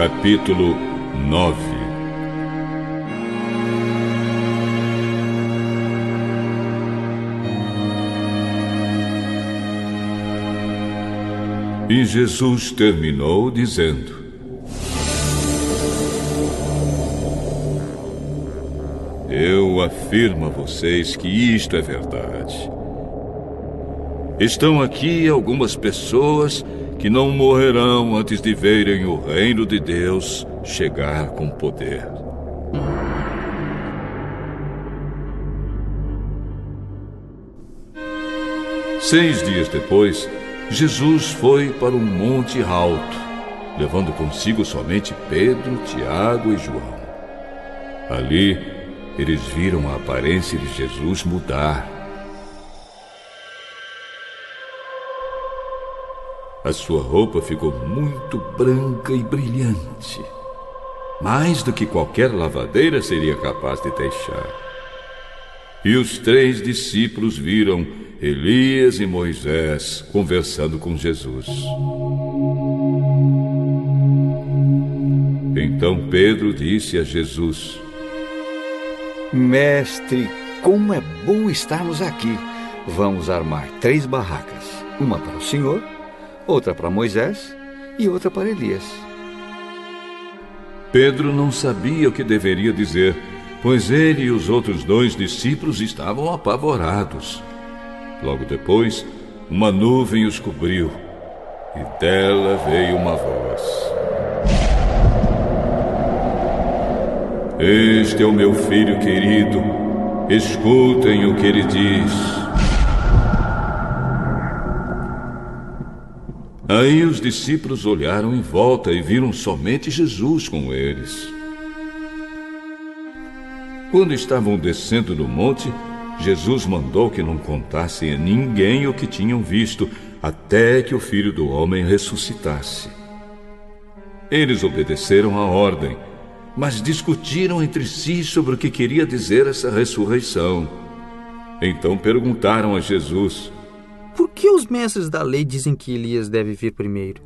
Capítulo 9. E Jesus terminou dizendo: Eu afirmo a vocês que isto é verdade. Estão aqui algumas pessoas que não morrerão antes de verem o reino de Deus chegar com poder. Seis dias depois, Jesus foi para um monte alto, levando consigo somente Pedro, Tiago e João. Ali, eles viram a aparência de Jesus mudar. A sua roupa ficou muito branca e brilhante, mais do que qualquer lavadeira seria capaz de deixar. E os 3 discípulos viram Elias e Moisés conversando com Jesus. Então Pedro disse a Jesus: Mestre, como é bom estarmos aqui. Vamos armar 3 barracas, uma para o Senhor, outra para Moisés e outra para Elias. Pedro não sabia o que deveria dizer, pois ele e os outros 2 discípulos estavam apavorados. Logo depois, uma nuvem os cobriu, e dela veio uma voz: Este é o meu filho querido, escutem o que ele diz. Aí os discípulos olharam em volta e viram somente Jesus com eles. Quando estavam descendo do monte, Jesus mandou que não contassem a ninguém o que tinham visto, até que o Filho do Homem ressuscitasse. Eles obedeceram à ordem, mas discutiram entre si sobre o que queria dizer essa ressurreição. Então perguntaram a Jesus: Por que os mestres da lei dizem que Elias deve vir primeiro?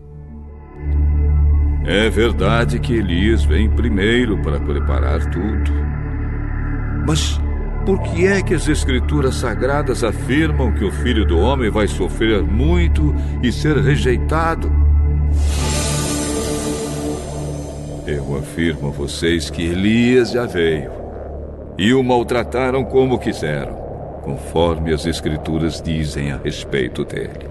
É verdade que Elias vem primeiro para preparar tudo. Mas por que é que as Escrituras Sagradas afirmam que o Filho do Homem vai sofrer muito e ser rejeitado? Eu afirmo a vocês que Elias já veio, e o maltrataram como quiseram, conforme as Escrituras dizem a respeito dele.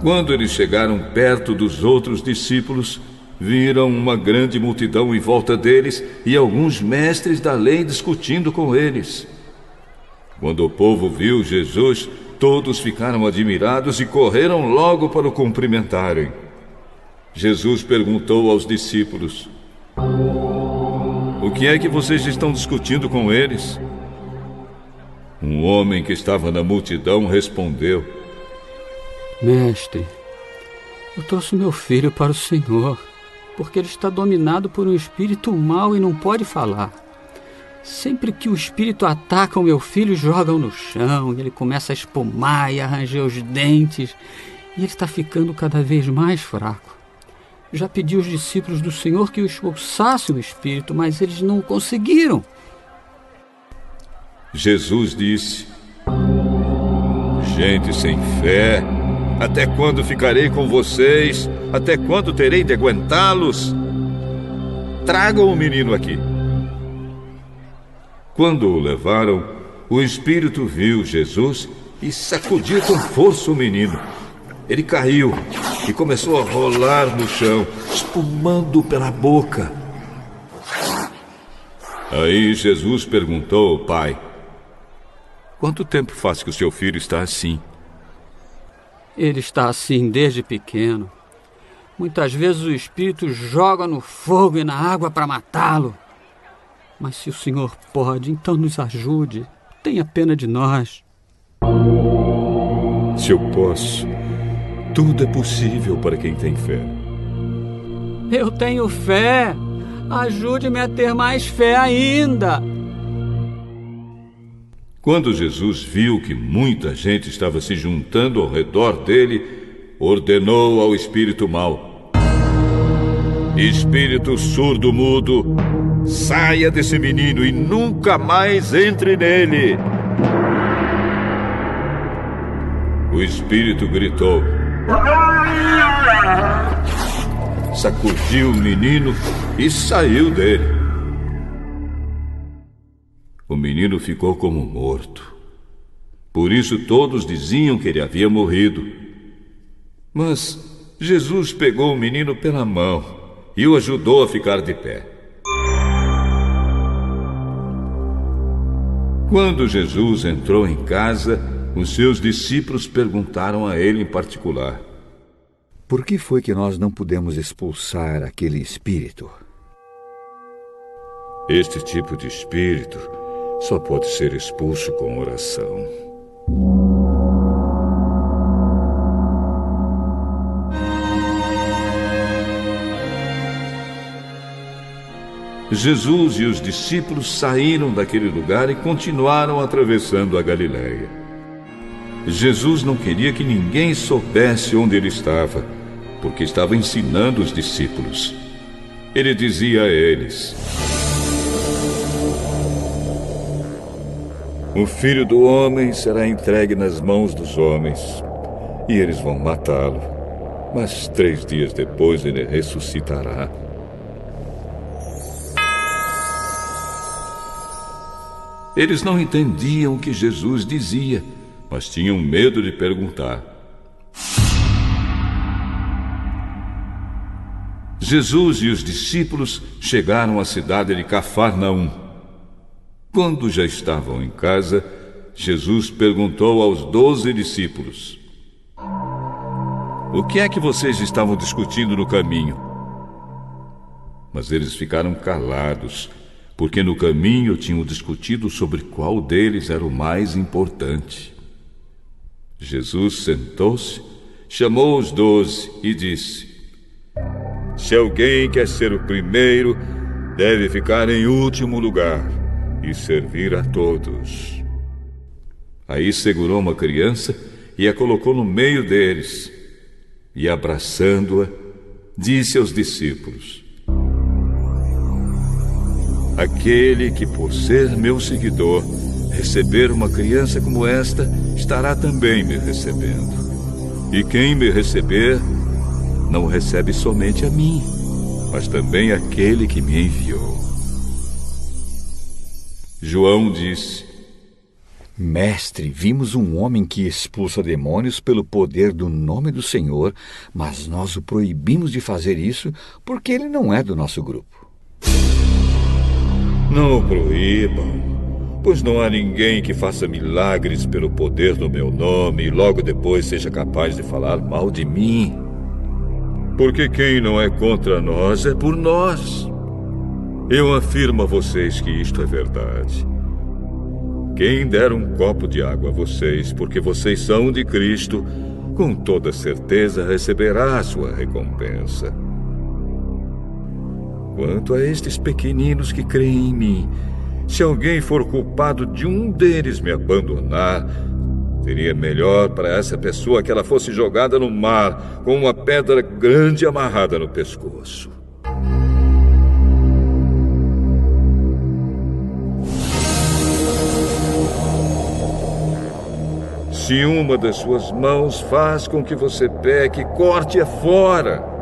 Quando eles chegaram perto dos outros discípulos, viram uma grande multidão em volta deles e alguns mestres da lei discutindo com eles. Quando o povo viu Jesus, todos ficaram admirados e correram logo para o cumprimentarem. Jesus perguntou aos discípulos: O que é que vocês estão discutindo com eles? Um homem que estava na multidão respondeu: Mestre, eu trouxe meu filho para o Senhor, porque ele está dominado por um espírito mau e não pode falar. Sempre que o espírito ataca o meu filho, joga-o no chão, e ele começa a espumar e a ranger os dentes, e ele está ficando cada vez mais fraco. Já pedi aos discípulos do Senhor que o expulsassem o espírito, mas eles não conseguiram. Jesus disse: Gente sem fé, até quando ficarei com vocês? Até quando terei de aguentá-los? Tragam o menino aqui. Quando o levaram, o espírito viu Jesus e sacudiu com força o menino. Ele caiu e começou a rolar no chão, espumando pela boca. Aí Jesus perguntou ao pai: Quanto tempo faz que o seu filho está assim? Ele está assim desde pequeno. Muitas vezes o espírito joga no fogo e na água para matá-lo. Mas se o Senhor pode, então nos ajude. Tenha pena de nós. Se eu posso, tudo é possível para quem tem fé. Eu tenho fé. Ajude-me a ter mais fé ainda. Quando Jesus viu que muita gente estava se juntando ao redor dele, ordenou ao espírito mau: espírito surdo-mudo, saia desse menino e nunca mais entre nele. O espírito gritou, sacudiu o menino e saiu dele. O menino ficou como morto. Por isso todos diziam que ele havia morrido. Mas Jesus pegou o menino pela mão e o ajudou a ficar de pé. Quando Jesus entrou em casa, os seus discípulos perguntaram a ele em particular: por que foi que nós não pudemos expulsar aquele espírito? Este tipo de espírito só pode ser expulso com oração. Jesus e os discípulos saíram daquele lugar e continuaram atravessando a Galileia. Jesus não queria que ninguém soubesse onde ele estava, porque estava ensinando os discípulos. Ele dizia a eles: o Filho do Homem será entregue nas mãos dos homens, e eles vão matá-lo, mas 3 dias depois ele ressuscitará. Eles não entendiam o que Jesus dizia, mas tinham medo de perguntar. Jesus e os discípulos chegaram à cidade de Cafarnaum. Quando já estavam em casa, Jesus perguntou aos 12 discípulos: o que é que vocês estavam discutindo no caminho? Mas eles ficaram calados, porque no caminho tinham discutido sobre qual deles era o mais importante. Jesus sentou-se, chamou os 12 e disse: se alguém quer ser o primeiro, deve ficar em último lugar e servir a todos. Aí segurou uma criança e a colocou no meio deles, e abraçando-a, disse aos discípulos: aquele que, por ser meu seguidor, receber uma criança como esta, estará também me recebendo. E quem me receber, não recebe somente a mim, mas também aquele que me enviou. João disse: mestre, vimos um homem que expulsa demônios pelo poder do nome do Senhor, mas nós o proibimos de fazer isso porque ele não é do nosso grupo. Não o proíbam, pois não há ninguém que faça milagres pelo poder do meu nome e logo depois seja capaz de falar mal de mim. Porque quem não é contra nós é por nós. Eu afirmo a vocês que isto é verdade. Quem der um copo de água a vocês, porque vocês são de Cristo, com toda certeza receberá a sua recompensa. Quanto a estes pequeninos que creem em mim, se alguém for culpado de um deles me abandonar, seria melhor para essa pessoa que ela fosse jogada no mar com uma pedra grande amarrada no pescoço. Se uma das suas mãos faz com que você peque, corte-a fora.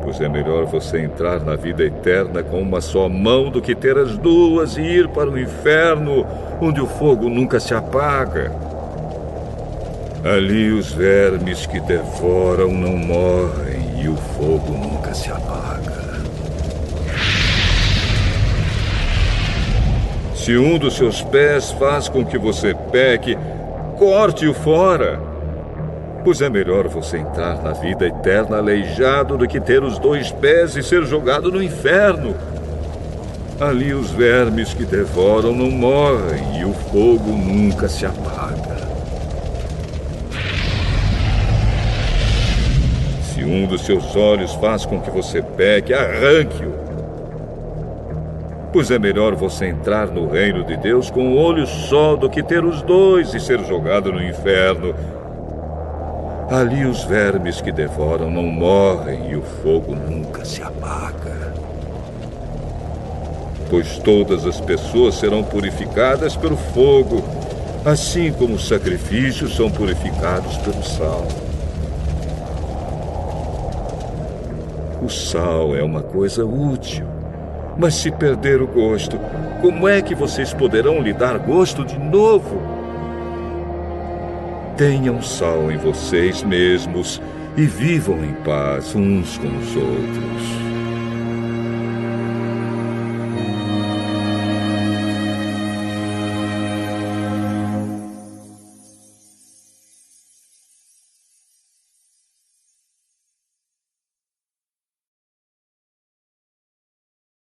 Pois é melhor você entrar na vida eterna com uma só mão do que ter as duas e ir para o inferno, onde o fogo nunca se apaga. Ali os vermes que devoram não morrem e o fogo nunca se apaga. Se um dos seus pés faz com que você peque, corte-o fora. Pois é melhor você entrar na vida eterna aleijado do que ter os 2 pés e ser jogado no inferno. Ali os vermes que devoram não morrem e o fogo nunca se apaga. Se um dos seus olhos faz com que você peque, arranque-o. Pois é melhor você entrar no reino de Deus com um olho só do que ter os 2 e ser jogado no inferno. Ali os vermes que devoram não morrem e o fogo nunca se apaga. Pois todas as pessoas serão purificadas pelo fogo, assim como os sacrifícios são purificados pelo sal. O sal é uma coisa útil, mas se perder o gosto, como é que vocês poderão lhe dar gosto de novo? Tenham sal em vocês mesmos e vivam em paz uns com os outros.